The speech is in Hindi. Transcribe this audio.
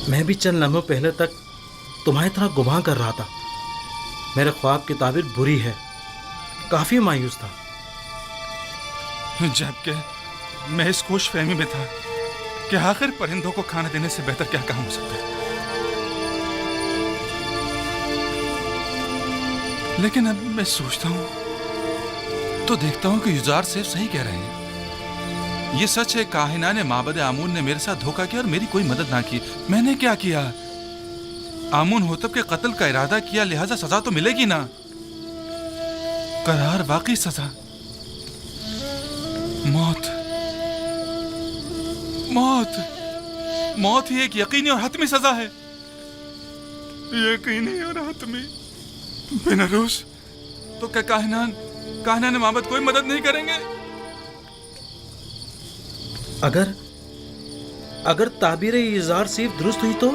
मैं भी चंद लम्हों पहले तक तुम्हारी तरह गुमान कर रहा था। मेरे ख्वाब की ताबीर बुरी है। काफी मायूस था। जबकि मैं इस खुश फहमी में था कि आखिर परिंदों को खाना देने से बेहतर क्या काम हो सकता है। लेकिन अब मैं सोचता हूं तो देखता हूं कि युजार सेफ सही कह रहे हैं। ये सच है, काहिना ने माबद आमून ने मेरे साथ धोखा किया और मेरी कोई मदद ना की। मैंने क्या किया? आमून होतब के कत्ल का इरादा किया, लिहाजा सजा तो मिलेगी ना। करार वाकई सजा, मौत। मौत मौत ही एक यकीनी और हतमी सजा है। यकीनी और हतमी। बिना रोश तो क्या काहिनान माबद कोई मदद नहीं करेंगे? अगर ताबीर इजार सिर्फ दुरुस्त हुई तो